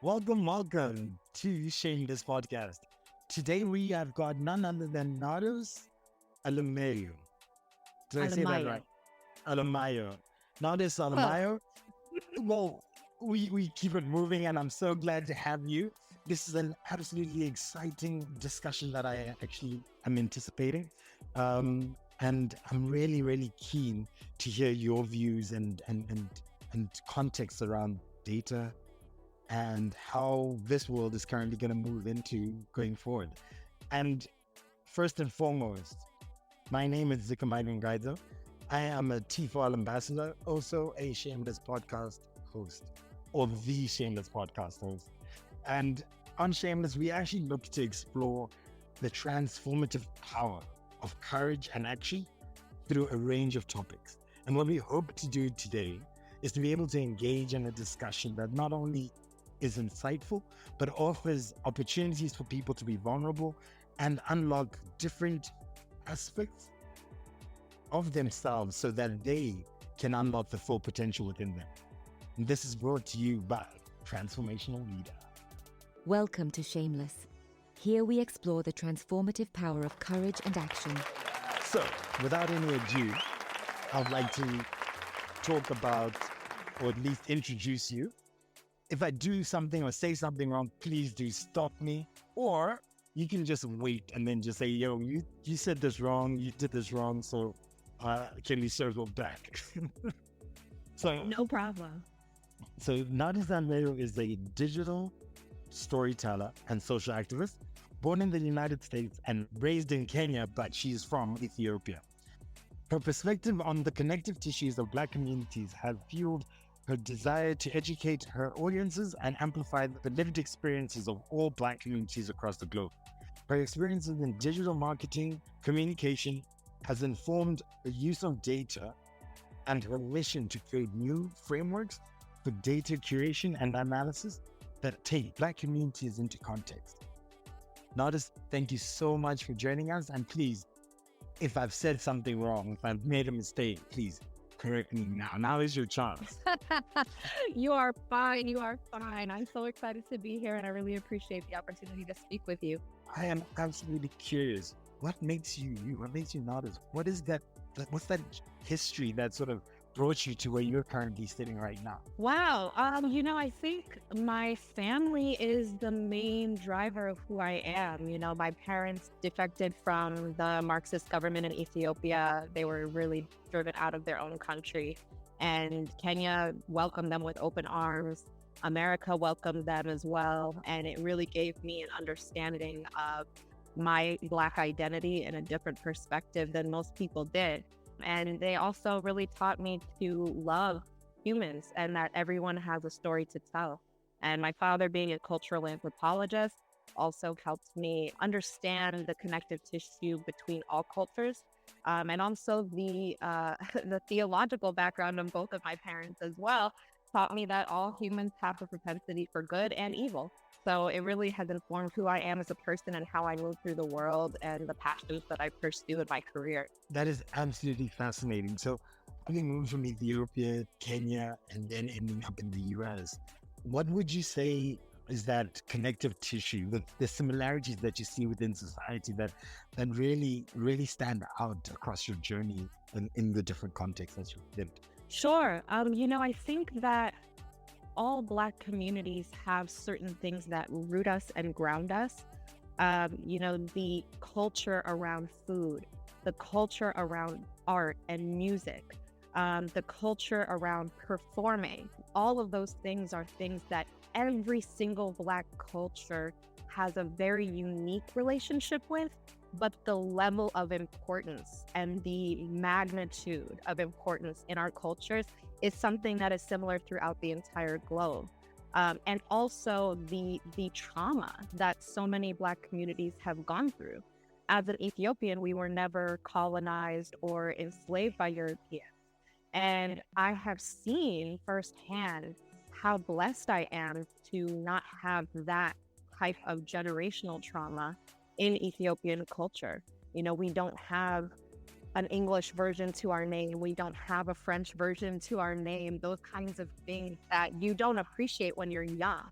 Welcome to Shameless podcast. Today we have got none other than Nardos Alamayo. Did I say that right? Alamayo. Alamayo. Nardos Well, Alamayo. Well, we keep it moving, and I'm so glad to have you. This is an absolutely exciting discussion that I actually am anticipating. And I'm really keen to hear your views and context around data and how this world is currently going to move into going forward. And first and foremost, my name is Zikamayun Gaido. I am a T4L ambassador, also a Shameless podcast host, or the Shameless podcast host. And on Shameless, we actually look to explore the transformative power of courage and action through a range of topics. And what we hope to do today is to be able to engage in a discussion that not only is insightful, but offers opportunities for people to be vulnerable and unlock different aspects of themselves so that they can unlock the full potential within them. And this is brought to you by Transformational Leader. Welcome to Shameless. Here we explore the transformative power of courage and action. So, without any ado, I'd like to talk about, or at least introduce you. If I do something or say something wrong, please do stop me. Or you can just wait and then just say, yo, you said this wrong, you did this wrong, so can we circle back? no problem. So Nardos Alamayo is a digital storyteller and social activist, born in the United States and raised in Kenya, but she's from Ethiopia. Her perspective on the connective tissues of Black communities has fueled her desire to educate her audiences and amplify the lived experiences of all Black communities across the globe. Her experiences in digital marketing, communication has informed the use of data and her mission to create new frameworks for data curation and analysis that take Black communities into context. Nardos, thank you so much for joining us. And please, if I've said something wrong, if I've made a mistake, please correct me now. Now is your chance. You are fine. You are fine. I'm so excited to be here, and I really appreciate the opportunity to speak with you. I am absolutely curious. What makes you you? What makes you Nardos? What is that? What's that history that sort of brought you to where you're currently sitting right now? Wow. I think my family is the main driver of who I am. My parents defected from the Marxist government in Ethiopia. They were really driven out of their own country, and Kenya welcomed them with open arms. America welcomed them as well. And it really gave me an understanding of my Black identity in a different perspective than most people did. And they also really taught me to love humans and that everyone has a story to tell. And my father, being a cultural anthropologist, also helped me understand the connective tissue between all cultures, and also the the theological background of both of my parents as well taught me that all humans have a propensity for good and evil. So it really has informed who I am as a person and how I move through the world and the passions that I pursue in my career. That is absolutely fascinating. So, having moved from Ethiopia, Kenya, and then ending up in the US, what would you say is that connective tissue, the similarities that you see within society that really stand out across your journey in the different contexts that you've lived? Sure. I think that all Black communities have certain things that root us and ground us. The culture around food, the culture around art and music, the culture around performing. All of those things are things that every single Black culture has a very unique relationship with, but the level of importance and the magnitude of importance in our cultures is something that is similar throughout the entire globe. And also the trauma that so many Black communities have gone through. As an Ethiopian, we were never colonized or enslaved by Europeans. And I have seen firsthand how blessed I am to not have that type of generational trauma in Ethiopian culture. We don't have an English version to our name. We don't have a French version to our name. Those kinds of things that you don't appreciate when you're young.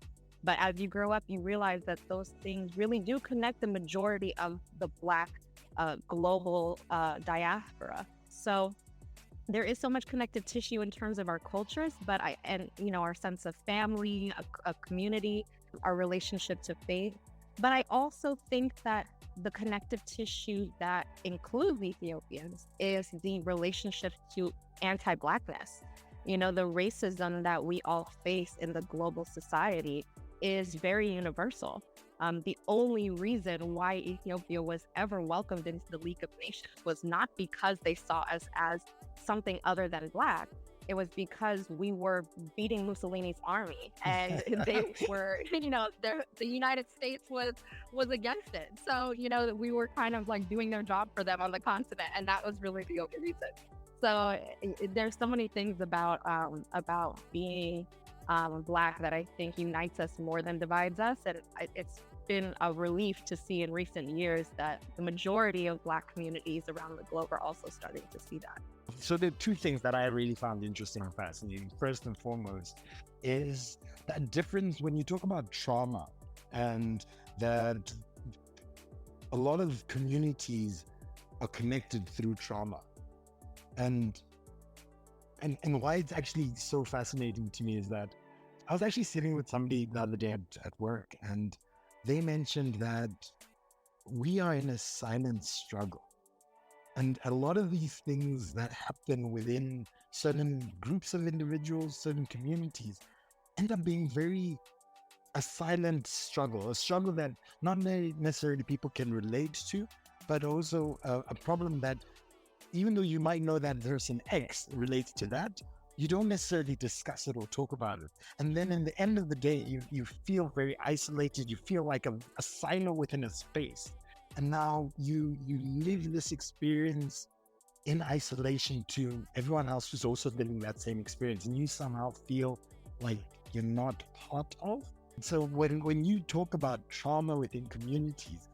But as you grow up, you realize that those things really do connect the majority of the Black global diaspora. So there is so much connective tissue in terms of our cultures, but our sense of family, a community, our relationship to faith. But I also think that the connective tissue that includes Ethiopians is the relationship to anti-Blackness. The racism that we all face in the global society is very universal. The only reason why Ethiopia was ever welcomed into the League of Nations was not because they saw us as something other than Black. It was because we were beating Mussolini's army, and they were, the United States was against it. So, we were kind of like doing their job for them on the continent, and that was really the only reason. So there's so many things about being Black that I think unites us more than divides us, and it's been a relief to see in recent years that the majority of Black communities around the globe are also starting to see that. So there are two things that I really found interesting and fascinating. First and foremost is that difference when you talk about trauma, and that a lot of communities are connected through trauma. And why it's actually so fascinating to me is that I was actually sitting with somebody the other day at work, and they mentioned that we are in a silent struggle. And a lot of these things that happen within certain groups of individuals, certain communities, end up being a silent struggle, a struggle that not necessarily people can relate to, but also a problem that even though you might know that person X relates to that, you don't necessarily discuss it or talk about it. And then in the end of the day, you feel very isolated. You feel like a silo within a space. And now you live this experience in isolation to everyone else who's also living that same experience. And you somehow feel like you're not part of. So when you talk about trauma within communities,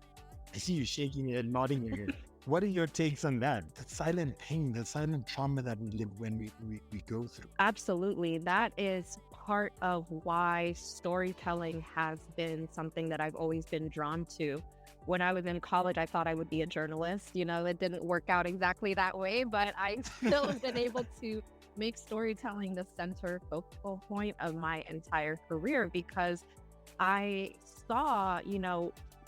I see you shaking your head, nodding your head. What are your takes on that? The silent pain, the silent trauma that we live when we go through. Absolutely. That is part of why storytelling has been something that I've always been drawn to. When I was in college, I thought I would be a journalist. It didn't work out exactly that way, but I still have been able to make storytelling the center focal point of my entire career, because I saw,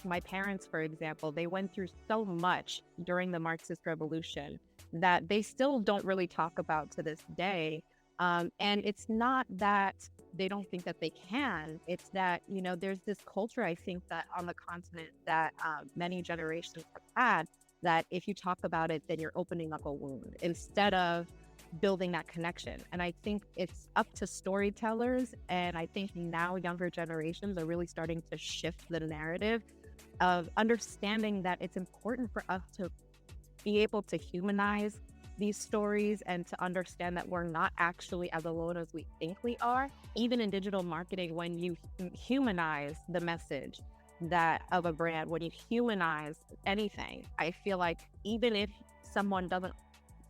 my parents, for example, they went through so much during the Marxist Revolution that they still don't really talk about to this day. And it's not that they don't think that they can. It's that, there's this culture, I think, that on the continent that many generations have had, that if you talk about it, then you're opening up a wound instead of building that connection. And I think it's up to storytellers. And I think now younger generations are really starting to shift the narrative of understanding that it's important for us to be able to humanize these stories and to understand that we're not actually as alone as we think we are. Even in digital marketing, when you humanize the message that of a brand, when you humanize anything, I feel like even if someone doesn't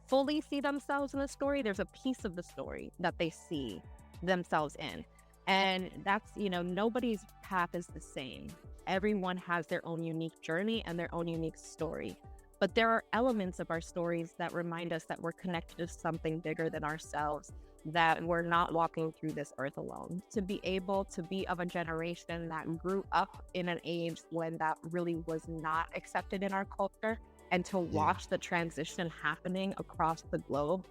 fully see themselves in the story, there's a piece of the story that they see themselves in. And that's, nobody's path is the same. Everyone has their own unique journey and their own unique story. But there are elements of our stories that remind us that we're connected to something bigger than ourselves, that we're not walking through this earth alone. To be able to be of a generation that grew up in an age when that really was not accepted in our culture, and to watch the transition happening across the globe,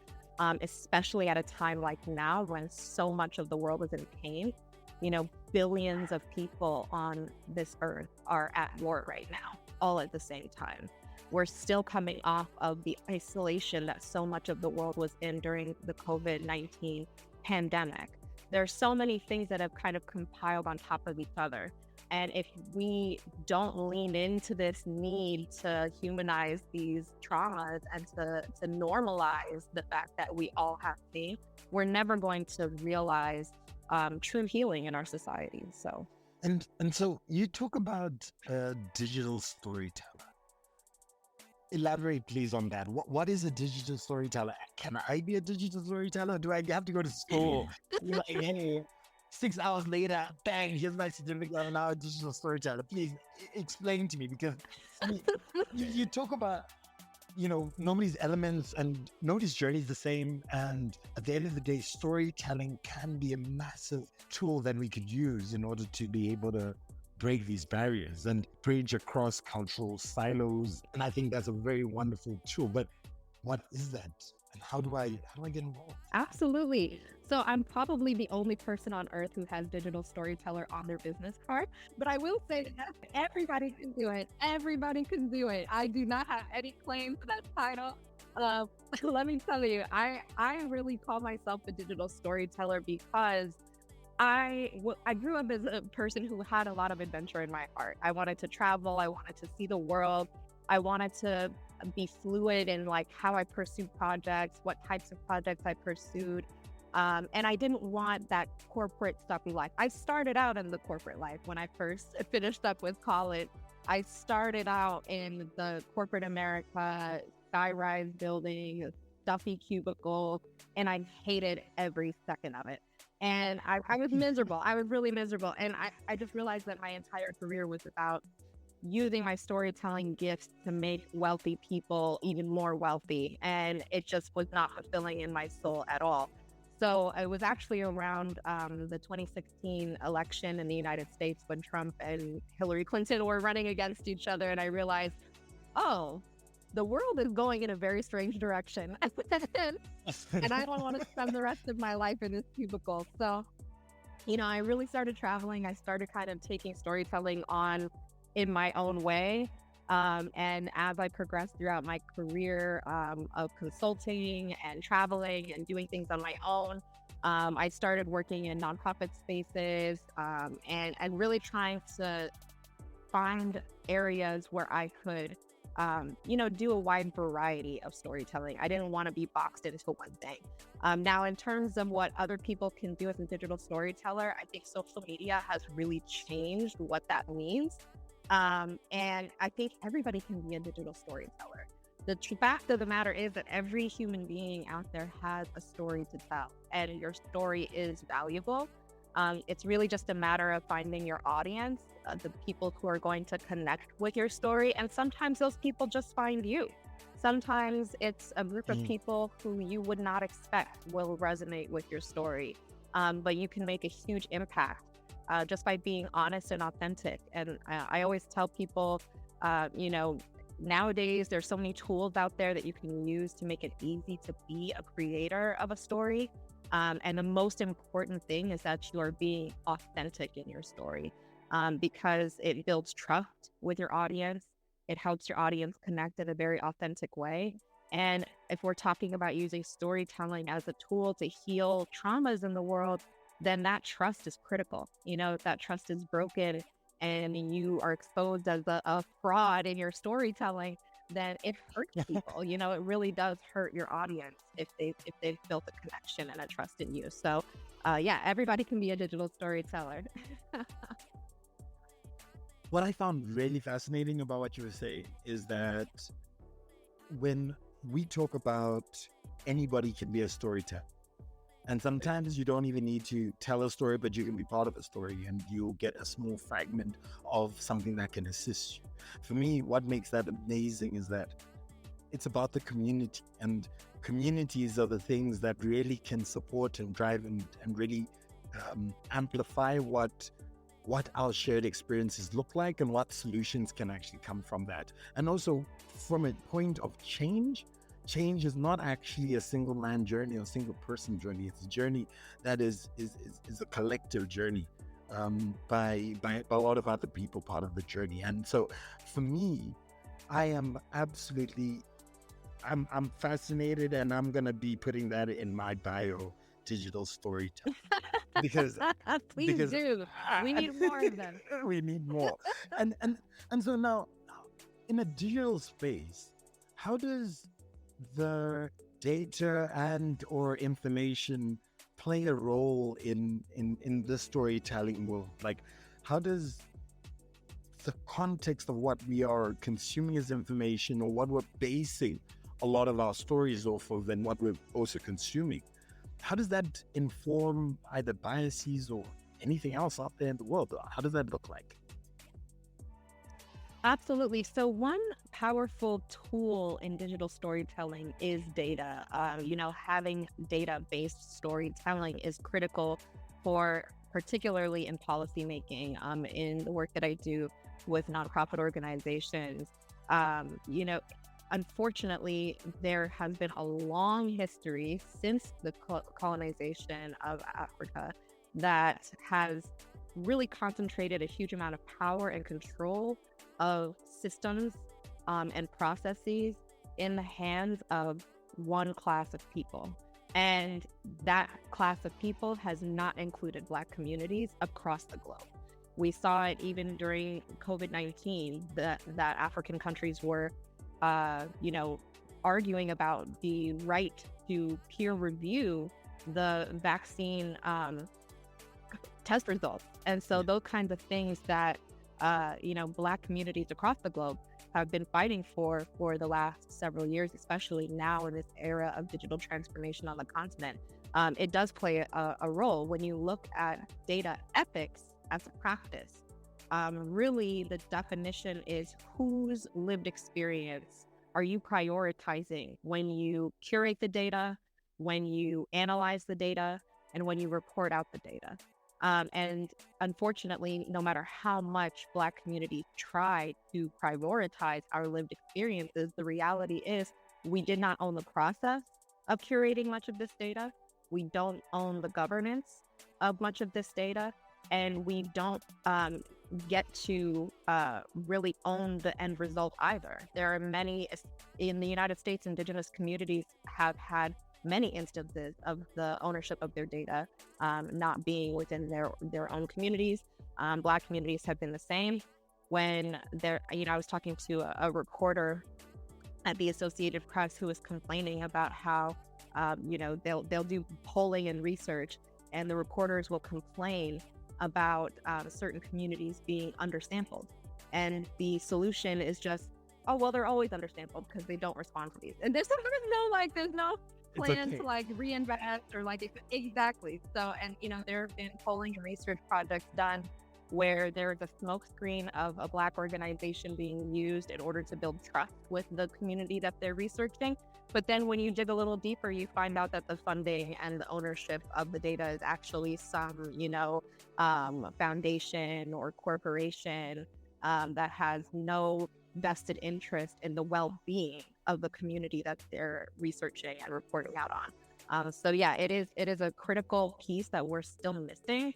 especially at a time like now when so much of the world is in pain. Billions of people on this earth are at war right now, all at the same time. We're still coming off of the isolation that so much of the world was in during the COVID-19 pandemic. There are so many things that have kind of compiled on top of each other. And if we don't lean into this need to humanize these traumas and to normalize the fact that we all have pain, we're never going to realize true healing in our society. So, and so you talk about digital storyteller. Elaborate, please, on that. What is a digital storyteller? Can I be a digital storyteller? Do I have to go to school? Like, hey, 6 hours later, bang, here's my certificate. I'm now a digital storyteller. Please explain to me, because I mean, you talk about, nobody's elements and nobody's journey is the same. And at the end of the day, storytelling can be a massive tool that we could use in order to be able to break these barriers and bridge across cultural silos. And I think that's a very wonderful tool. But what is that? And how do I get involved? Absolutely. So I'm probably the only person on earth who has digital storyteller on their business card, but I will say that everybody can do it. Everybody can do it. I do not have any claim to that title. Let me tell you, I really call myself a digital storyteller because I grew up as a person who had a lot of adventure in my heart. I wanted to travel. I wanted to see the world. I wanted to be fluid in like how I pursued projects, what types of projects I pursued. And I didn't want that corporate stuffy life. I started out in the corporate life when I first finished up with college. I started out in the corporate America, sky-rise building, stuffy cubicle, and I hated every second of it. And I was miserable. I was really miserable. And I just realized that my entire career was about using my storytelling gifts to make wealthy people even more wealthy. And it just was not fulfilling in my soul at all. So it was actually around the 2016 election in the United States when Trump and Hillary Clinton were running against each other. And I realized, oh, the world is going in a very strange direction. And I don't want to spend the rest of my life in this cubicle. So, I really started traveling. I started kind of taking storytelling on in my own way. And as I progressed throughout my career of consulting and traveling and doing things on my own, I started working in nonprofit spaces and really trying to find areas where I could, do a wide variety of storytelling. I didn't want to be boxed into one thing. Now, in terms of what other people can do as a digital storyteller, I think social media has really changed what that means. And I think everybody can be a digital storyteller. The fact of the matter is that every human being out there has a story to tell, and your story is valuable. It's really just a matter of finding your audience, the people who are going to connect with your story. And sometimes those people just find you. Sometimes it's a group of people who you would not expect will resonate with your story. But you can make a huge impact just by being honest and authentic. And I always tell people, nowadays there's so many tools out there that you can use to make it easy to be a creator of a story. And the most important thing is that you are being authentic in your story because it builds trust with your audience. It helps your audience connect in a very authentic way. And if we're talking about using storytelling as a tool to heal traumas in the world, then that trust is critical. If that trust is broken and you are exposed as a fraud in your storytelling, then it hurts people. It really does hurt your audience if they've built a connection and a trust in you. So everybody can be a digital storyteller. What I found really fascinating about what you were saying is that when we talk about anybody can be a storyteller, and sometimes you don't even need to tell a story, but you can be part of a story and you'll get a small fragment of something that can assist you. For me, what makes that amazing is that it's about the community, and communities are the things that really can support and drive and really amplify what our shared experiences look like and what solutions can actually come from that. And also from a point of change is not actually a single man journey or single person journey. It's a journey that is a collective journey by a lot of other people part of the journey. And so for me, I am absolutely, I'm fascinated, and I'm going to be putting that in my bio, digital storytelling. Because Please do. We need more of them. We need more. And so now in a digital space, how does the data and or information play a role in the storytelling world? Like, how does the context of what we are consuming as information, or what we're basing a lot of our stories off of, and what we're also consuming, how does that inform either biases or anything else out there in the world? How does that look like? Absolutely. So one powerful tool in digital storytelling is data. Having data-based storytelling is critical for particularly in policymaking, in the work that I do with nonprofit organizations. Unfortunately, there has been a long history since the colonization of Africa that has really concentrated a huge amount of power and control of systems and processes in the hands of one class of people. And that class of people has not included Black communities across the globe. We saw it even during COVID-19, that African countries were, arguing about the right to peer review the vaccine test results. And so those kinds of things that Black communities across the globe have been fighting for the last several years, especially now in this era of digital transformation on the continent. It does play a role when you look at data ethics as a practice. Really, the definition is whose lived experience are you prioritizing when you curate the data, when you analyze the data, and when you report out the data. And unfortunately, no matter how much Black communities try to prioritize our lived experiences, the reality is we did not own the process of curating much of this data. We don't own the governance of much of this data, and we don't get to really own the end result either. There are many, in the United States, Indigenous communities have had many instances of the ownership of their data not being within their own communities. Black communities have been the same. When I was talking to a reporter at the Associated Press who was complaining about how, they'll do polling and research, and the reporters will complain about certain communities being undersampled. And the solution is just, oh, well, they're always undersampled because they don't respond to these. And there's no plan to reinvest or exactly. So, and there have been polling and research projects done where there's a smokescreen of a Black organization being used in order to build trust with the community that they're researching. But then when you dig a little deeper, you find out that the funding and the ownership of the data is actually some, foundation or corporation that has no vested interest in the well-being of the community that they're researching and reporting out on. It is a critical piece that we're still missing.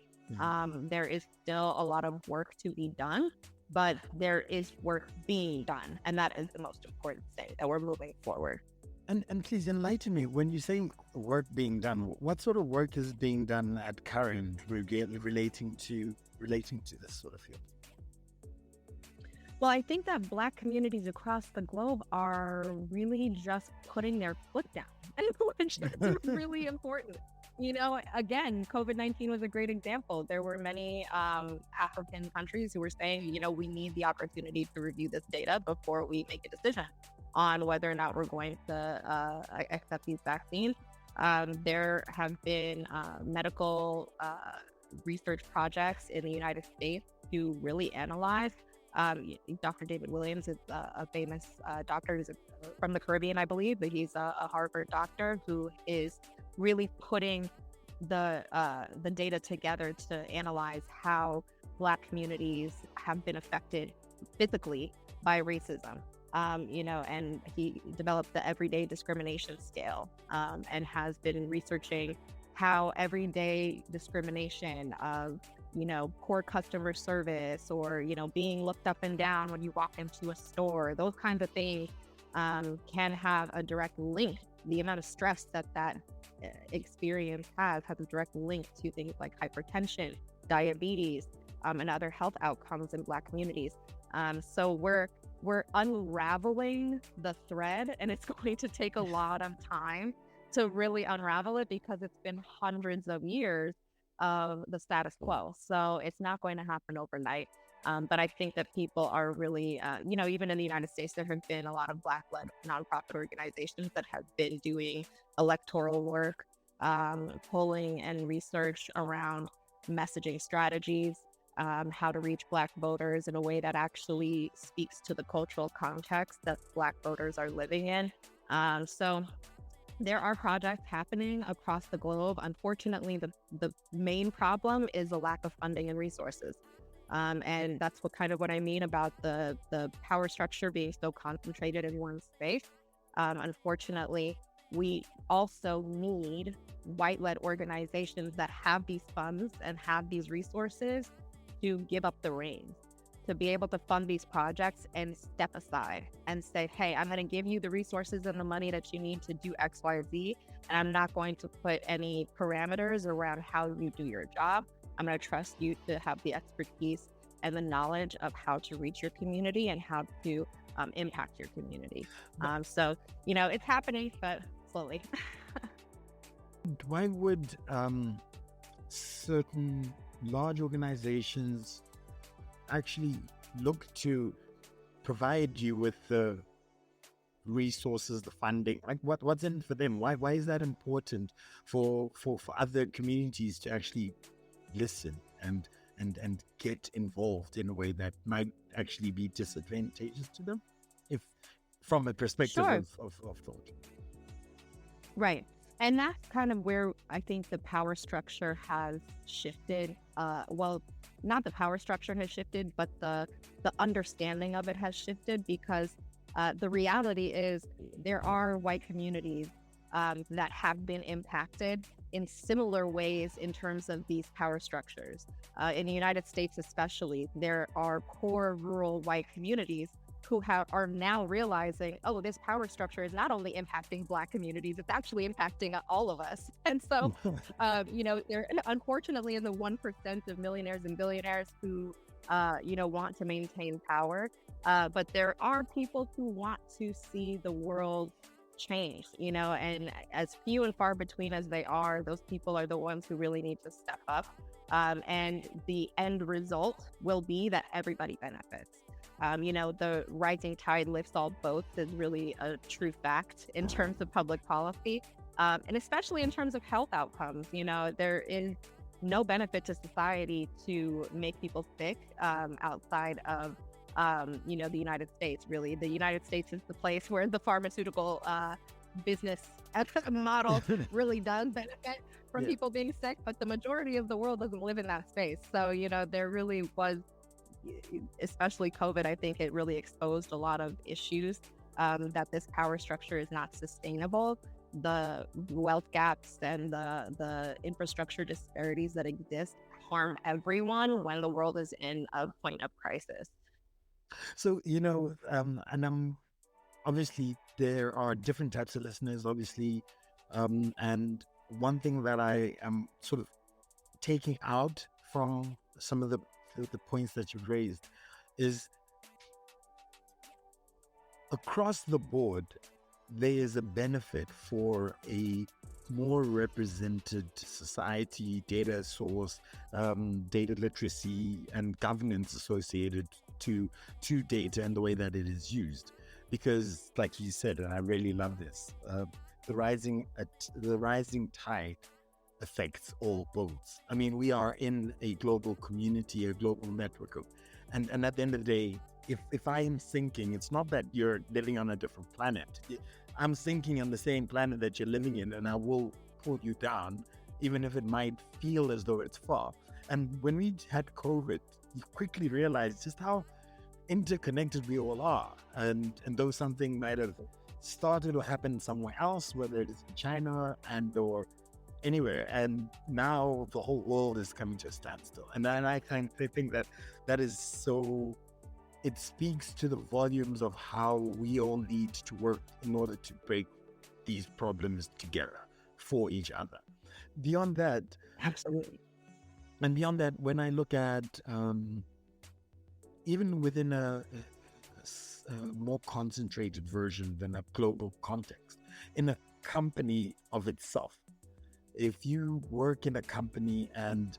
There is still a lot of work to be done, but there is work being done, and that is the most important thing, that we're moving forward. And please enlighten me, when you say work being done, what sort of work is being done at current relating to this sort of field? Well, I think that Black communities across the globe are really just putting their foot down, which is really important. Again, COVID-19 was a great example. There were many African countries who were saying, we need the opportunity to review this data before we make a decision on whether or not we're going to accept these vaccines. There have been medical research projects in the United States to really analyze. Dr. David Williams is a famous doctor who's from the Caribbean, I believe, but he's a Harvard doctor who is really putting the data together to analyze how Black communities have been affected physically by racism. And he developed the everyday discrimination scale and has been researching how everyday discrimination of poor customer service or, being looked up and down when you walk into a store, those kinds of things can have a direct link. The amount of stress that experience has a direct link to things like hypertension, diabetes, and other health outcomes in Black communities. So we're unraveling the thread, and it's going to take a lot of time to really unravel it because it's been hundreds of years of the status quo. So it's not going to happen overnight. But I think that people are really, even in the United States, there have been a lot of Black-led nonprofit organizations that have been doing electoral work, polling and research around messaging strategies, how to reach Black voters in a way that actually speaks to the cultural context that Black voters are living in. So there are projects happening across the globe. Unfortunately, the main problem is the lack of funding and resources. And that's what I mean about the power structure being so concentrated in one space. Unfortunately, we also need white-led organizations that have these funds and have these resources to give up the reins, to be able to fund these projects and step aside and say, hey, I'm going to give you the resources and the money that you need to do X, Y, Z, and I'm not going to put any parameters around how you do your job. I'm going to trust you to have the expertise and the knowledge of how to reach your community and how to impact your community. So, it's happening, but slowly. Why would certain large organizations actually look to provide you with the resources, the funding? Like what's in it for them? Why is that important for other communities to actually listen and get involved in a way that might actually be disadvantageous to them, if from a perspective Sure. of thought? Right. And that's kind of where I think the power structure has shifted. Well, not the power structure has shifted, but the understanding of it has shifted, because the reality is there are white communities that have been impacted in similar ways in terms of these power structures. In the United States especially, there are poor rural white communities who are now realizing, oh, this power structure is not only impacting Black communities, it's actually impacting all of us. And so, they're unfortunately in the 1% of millionaires and billionaires who, want to maintain power. But there are people who want to see the world change, and as few and far between as they are, those people are the ones who really need to step up. And the end result will be that everybody benefits. The rising tide lifts all boats is really a true fact in terms of public policy, and especially in terms of health outcomes. There is no benefit to society to make people sick outside of, the United States. Really, the United States is the place where the pharmaceutical business model really does benefit from people being sick, but the majority of the world doesn't live in that space. So, there really was, especially COVID, I think it really exposed a lot of issues that this power structure is not sustainable. The wealth gaps and the infrastructure disparities that exist harm everyone when the world is in a point of crisis. So, and obviously there are different types of listeners, obviously. And one thing that I am sort of taking out from some of the points that you've raised is, across the board, there is a benefit for a more represented society, data source, data literacy, and governance associated to data and the way that it is used. Because, like you said, and I really love this, the rising tide affects all boats. I mean, we are in a global community, a global network, and at the end of the day, if I am sinking, it's not that you're living on a different planet. I'm sinking on the same planet that you're living in, and I will pull you down, even if it might feel as though it's far. And when we had COVID, you quickly realized just how interconnected we all are. And though something might have started or happened somewhere else, whether it is in China or anywhere, and now the whole world is coming to a standstill. And I kind of think that is so, it speaks to the volumes of how we all need to work in order to break these problems together for each other. Beyond that, Absolutely. and beyond that, when I look at even within a more concentrated version than a global context, in a company of itself, if you work in a company and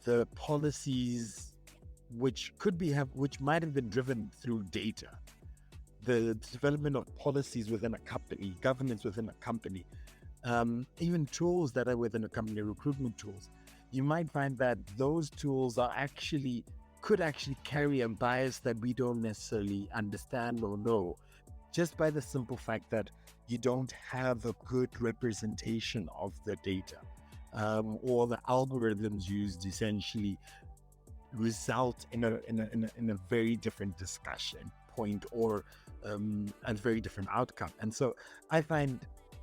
the policies which might have been driven through data, the development of policies within a company, governance within a company, even tools that are within a company, recruitment tools, you might find that those tools could actually carry a bias that we don't necessarily understand or know, just by the simple fact that you don't have a good representation of the data, or the algorithms used essentially result in a very different discussion point, or a very different outcome. And so I find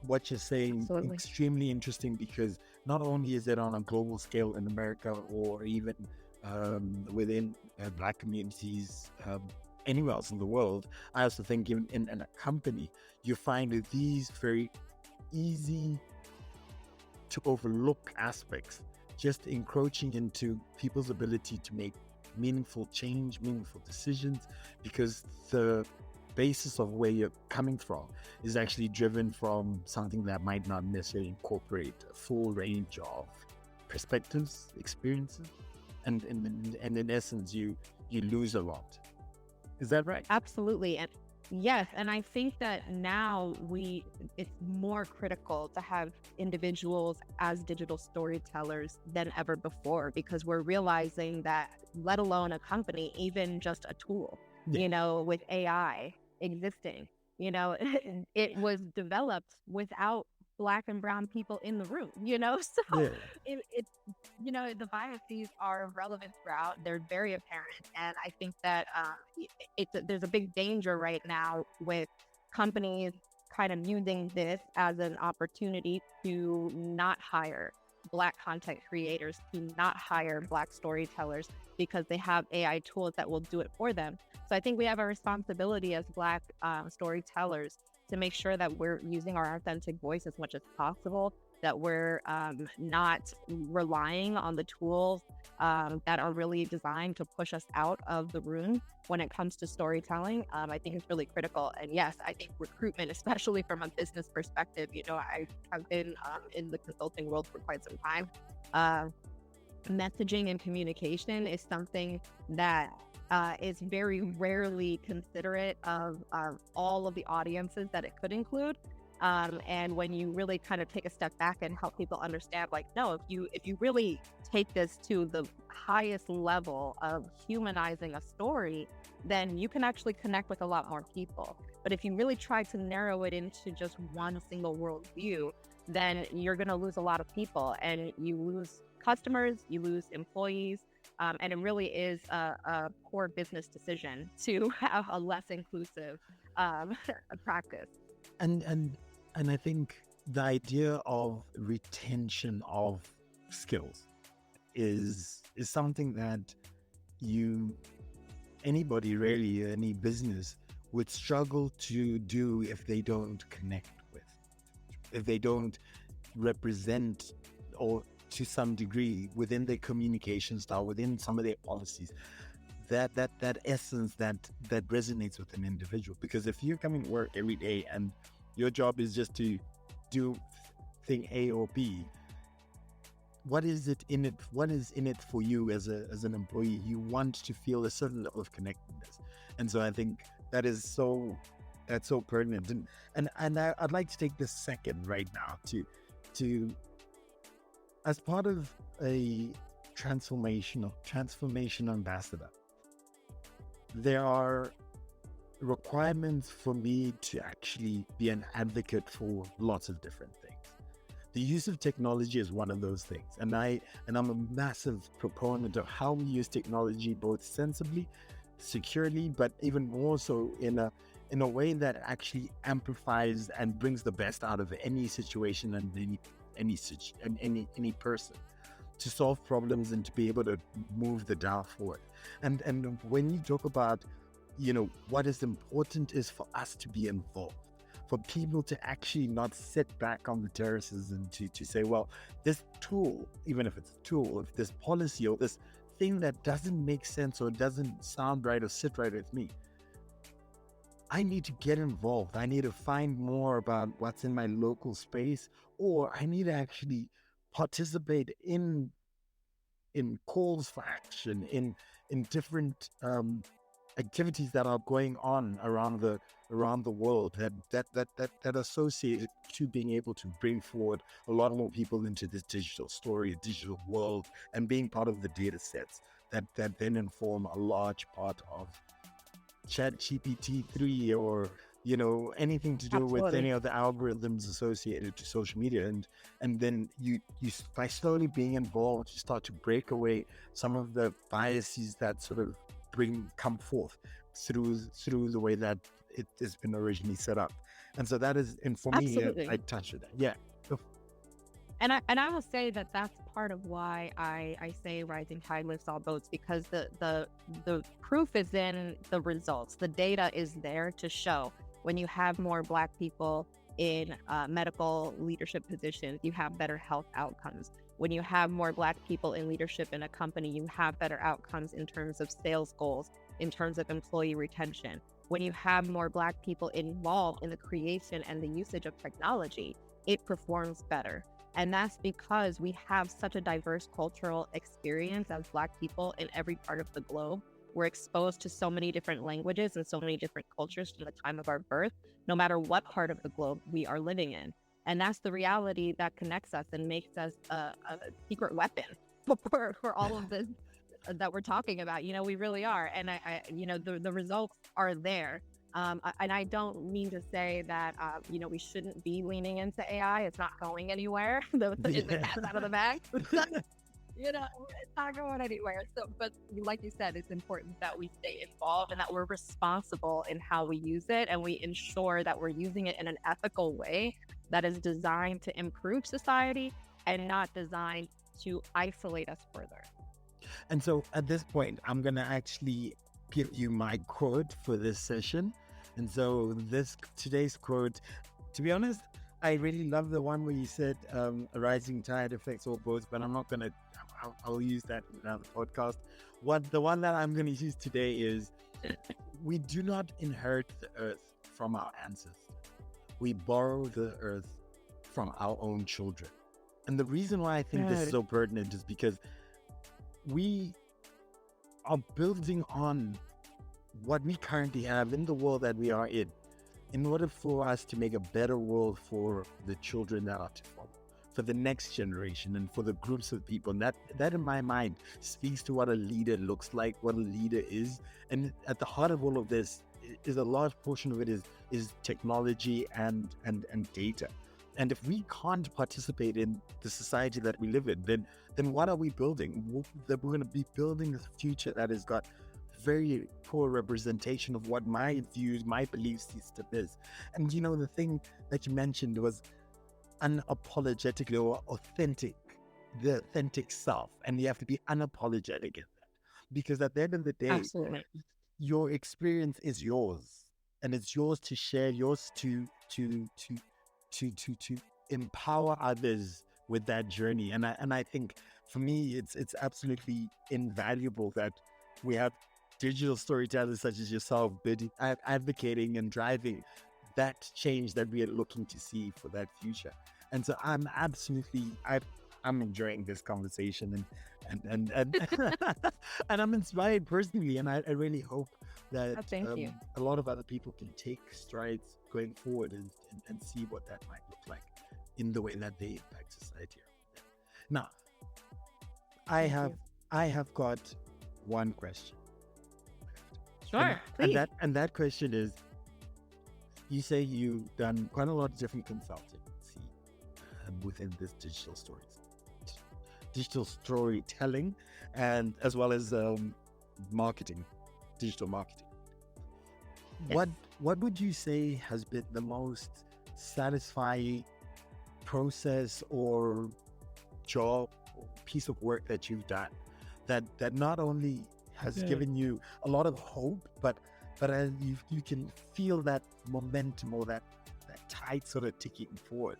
what you're saying Absolutely. extremely interesting, because not only is it on a global scale in America, or even within Black communities anywhere else in the world, I also think in a company, you find these very easy to overlook aspects just encroaching into people's ability to make meaningful change, meaningful decisions, because the basis of where you're coming from is actually driven from something that might not necessarily incorporate a full range of perspectives, experiences, and in essence, you lose a lot. Is that right? Absolutely. And yes, and I think that now it's more critical to have individuals as digital storytellers than ever before, because we're realizing that, let alone a company, even just a tool, Yeah. with AI existing, it was developed without Black and brown people in the room, so Yeah. it the biases are relevant throughout. They're very apparent. And I think that there's a big danger right now with companies kind of using this as an opportunity to not hire Black content creators, to not hire Black storytellers, because they have AI tools that will do it for them. So I think we have a responsibility as Black storytellers to make sure that we're using our authentic voice as much as possible, that we're not relying on the tools that are really designed to push us out of the room when it comes to storytelling. I think it's really critical. And yes, I think recruitment, especially from a business perspective, I have been in the consulting world for quite some time. Messaging and communication is something that is very rarely considerate of all of the audiences that it could include. And when you really kind of take a step back and help people understand, like, no, if you really take this to the highest level of humanizing a story, then you can actually connect with a lot more people. But if you really try to narrow it into just one single worldview, then you're going to lose a lot of people, and you lose customers, you lose employees, and it really is a poor business decision to have a less inclusive practice. And I think the idea of retention of skills is something that you anybody really, any business, would struggle to do if they don't connect with, if they don't represent, or to some degree within their communication style, within some of their policies, that essence that resonates with an individual. Because if you're coming to work every day and your job is just to do thing A or B, what is in it for you as an employee? You want to feel a certain level of connectedness. And so I think that's so pertinent. And I'd like to take this second right now to as part of a transformation ambassador, there are requirements for me to actually be an advocate for lots of different things. The use of technology is one of those things, and I'm a massive proponent of how we use technology, both sensibly, securely, but even more so in a way that actually amplifies and brings the best out of any situation and any person, to solve problems and to be able to move the dial forward. And when you talk about, what is important is for us to be involved, for people to actually not sit back on the terraces and to say, well, this tool, even if it's a tool, if this policy or this thing that doesn't make sense or doesn't sound right or sit right with me, I need to get involved. I need to find more about what's in my local space, or I need to actually participate in calls for action, in different activities that are going on around the world that associated to being able to bring forward a lot more people into this digital story, digital world, and being part of the data sets that then inform a large part of Chat GPT-3, or anything to do with Absolutely. any of the algorithms associated to social media. And then by slowly being involved, you start to break away some of the biases that sort of come forth through the way that it has been originally set up. And so that is, and for me, I Absolutely. touched on that. Yeah. And I will say that that's part of why I say rising tide lifts all boats, because the proof is in the results. The data is there to show when you have more Black people in medical leadership positions, you have better health outcomes. When you have more Black people in leadership in a company, you have better outcomes in terms of sales goals, in terms of employee retention. When you have more Black people involved in the creation and the usage of technology, it performs better. And that's because we have such a diverse cultural experience as Black people in every part of the globe. We're exposed to so many different languages and so many different cultures from the time of our birth, no matter what part of the globe we are living in. And that's the reality that connects us and makes us a secret weapon for all of this that we're talking about. We really are. And the results are there. And I don't mean to say that, we shouldn't be leaning into AI. It's not going anywhere. The cat's out of the bag. It's not going anywhere. So, but like you said, it's important that we stay involved and that we're responsible in how we use it. And we ensure that we're using it in an ethical way that is designed to improve society and not designed to isolate us further. And so at this point, I'm going to actually give you my quote for this session. And so today's quote, to be honest, I really love the one where you said a rising tide affects all boats, but I'm not going to, I'll use that in another podcast. The one that I'm going to use today is, we do not inherit the earth from our ancestors. We borrow the earth from our own children. And the reason why I think this is so pertinent is because we are building on what we currently have in the world that we are in order for us to make a better world for the children that are to follow, for the next generation, and for the groups of people. And that in my mind speaks to what a leader looks like, what a leader is. And at the heart of all of this is a large portion of it is technology and data. And if we can't participate in the society that we live in, then what are we building? We're going to be building a future that has got very poor representation of what my views, my belief system is. And the thing that you mentioned was unapologetically, or authentic, the authentic self. And you have to be unapologetic in that, because at the end of the day, Absolutely. your experience is yours, and it's yours to share, yours to empower others with that journey. And I think for me, it's absolutely invaluable that we have digital storytellers such as yourself advocating and driving that change that we are looking to see for that future. And so I'm enjoying this conversation, and and I'm inspired personally, and I really hope that Thank you. a lot of other people can take strides going forward and see what that might look like in the way that they impact society. Now, I have got one question. Sure, please. And that question is, you say you've done quite a lot of different consulting within this digital storytelling, and as well as marketing, digital marketing. Yes. What would you say has been the most satisfying process or job or piece of work that you've done that not only has given you a lot of hope, but as you can feel that momentum, or that tide sort of ticking forward,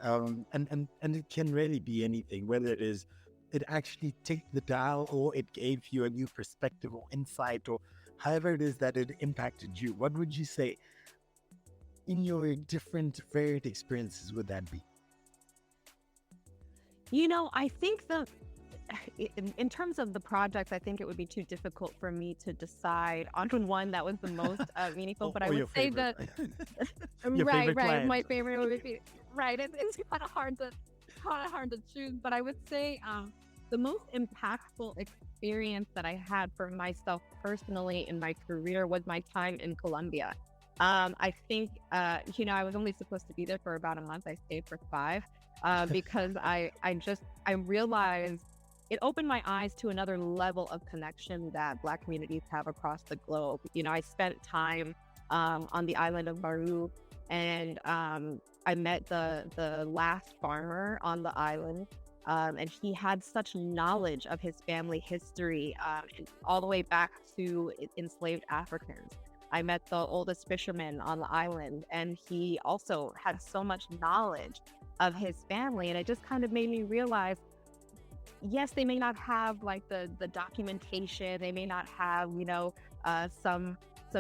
and it can really be anything, whether it actually ticked the dial, or it gave you a new perspective or insight, or however it is that it impacted you. What would you say in your different varied experiences would that be? I think in terms of the projects, I think it would be too difficult for me to decide on one that was the most meaningful. But I Or would your say favorite, that your right, favorite right, client. my favorite would be right. It's kind of hard to choose. But I would say the most impactful experience that I had for myself personally in my career was my time in Colombia. I think I was only supposed to be there for about a month. I stayed for 5 because I realized it opened my eyes to another level of connection that Black communities have across the globe. I spent time on the island of Baru, and I met the last farmer on the island. And he had such knowledge of his family history, and all the way back to enslaved Africans. I met the oldest fisherman on the island, and he also had so much knowledge of his family. And it just kind of made me realize, yes, they may not have like the documentation, they may not have, some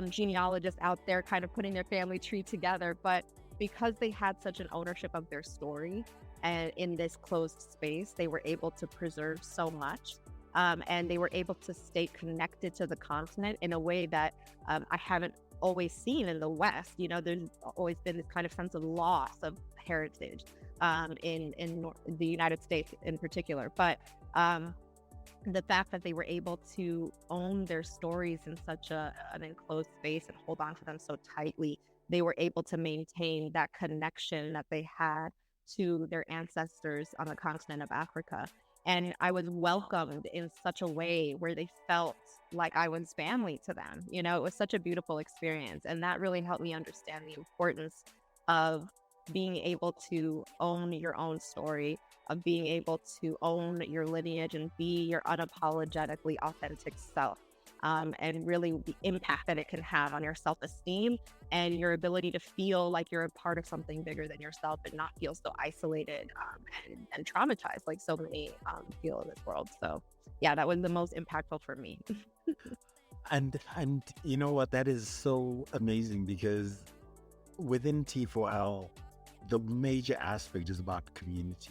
genealogists out there kind of putting their family tree together, but because they had such an ownership of their story and in this closed space, they were able to preserve so much. And they were able to stay connected to the continent in a way that I haven't always seen in the West. There's always been this kind of sense of loss of heritage in the United States in particular. But the fact that they were able to own their stories in such an enclosed space and hold on to them so tightly, they were able to maintain that connection that they had to their ancestors on the continent of Africa. And I was welcomed in such a way where they felt like I was family to them. It was such a beautiful experience. And that really helped me understand the importance of being able to own your own story, of being able to own your lineage and be your unapologetically authentic self. And really the impact that it can have on your self-esteem and your ability to feel like you're a part of something bigger than yourself and not feel so isolated and traumatized like so many feel in this world. So yeah, that was the most impactful for me. And you know what? That is so amazing because within T4L, the major aspect is about community.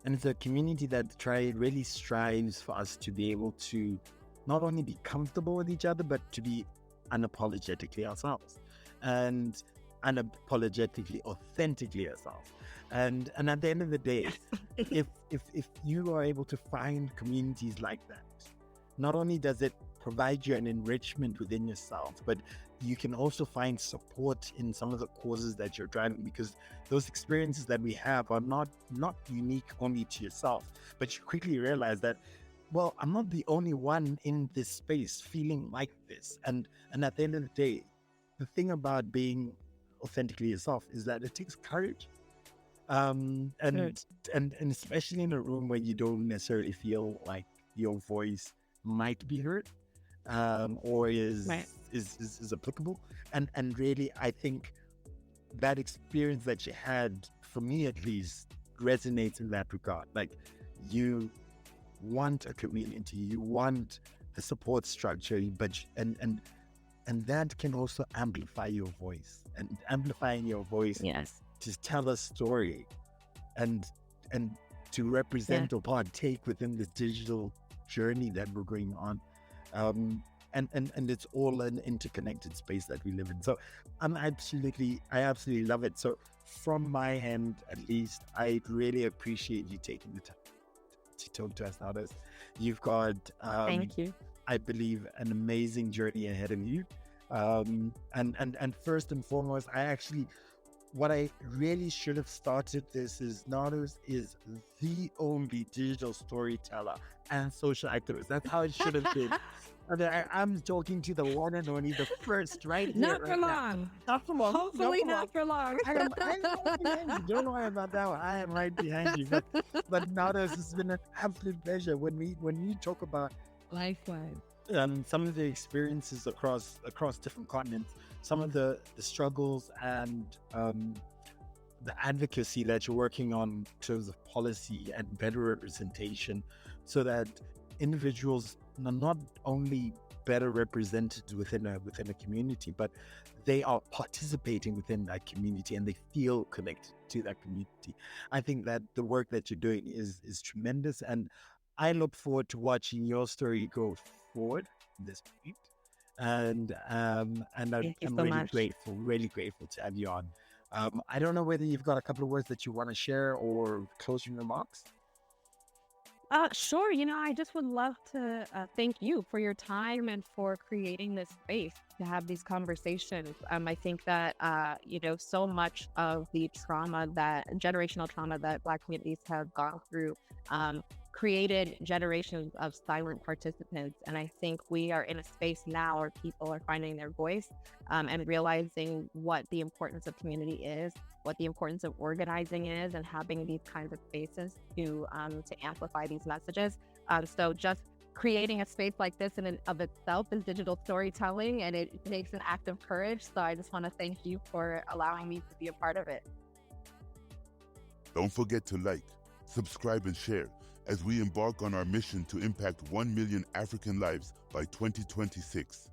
And it's a community that really strives for us to be able to not only be comfortable with each other, but to be unapologetically ourselves and unapologetically, authentically ourselves. And at the end of the day, if you are able to find communities like that, not only does it provide you an enrichment within yourself, but you can also find support in some of the causes that you're driving, because those experiences that we have are not unique only to yourself, but you quickly realize that, well, I'm not the only one in this space feeling like this. And at the end of the day, the thing about being authentically yourself is that it takes courage. And especially in a room where you don't necessarily feel like your voice might be heard, or is applicable. And really, I think that experience that you had, for me at least, resonates in that regard. Like, you want a community, you want the support structure, but and that can also amplify your voice, and amplifying your voice, Yes. to tell a story and to represent or partake within this digital journey that we're going on. And it's all an interconnected space that we live in. So I absolutely love it. So from my end, at least, I really appreciate you taking the time to talk to us, Nardos. You've got, Thank you. I believe, an amazing journey ahead of you. And first and foremost, what I really should have started this is, Nardos is the only digital storyteller and social activist. That's how it should have been. I'm talking to the one and only, the first, right here. Not for long. Not for long. Hopefully not for long. I'm right behind you. Don't worry about that one. I am right behind you. But Nardos, it's been an absolute pleasure. When you talk about Likewise. some of the experiences across different continents, some of the struggles and the advocacy that you're working on in terms of policy and better representation, so that individuals are not only better represented within a community, but they are participating within that community and they feel connected to that community. I think that the work that you're doing is tremendous, and I look forward to watching your story go forward this week. And Thank you I'm so much. really grateful to have you on. I don't know whether you've got a couple of words that you want to share or closing remarks. Sure. I just would love to thank you for your time and for creating this space to have these conversations. I think that, so much of the generational trauma that Black communities have gone through, created generations of silent participants. And I think we are in a space now where people are finding their voice, and realizing what the importance of community is, what the importance of organizing is, and having these kinds of spaces to amplify these messages. So just creating a space like this in and of itself is digital storytelling, and it takes an act of courage. So I just want to thank you for allowing me to be a part of it. Don't forget to like, subscribe, and share as we embark on our mission to impact 1 million African lives by 2026.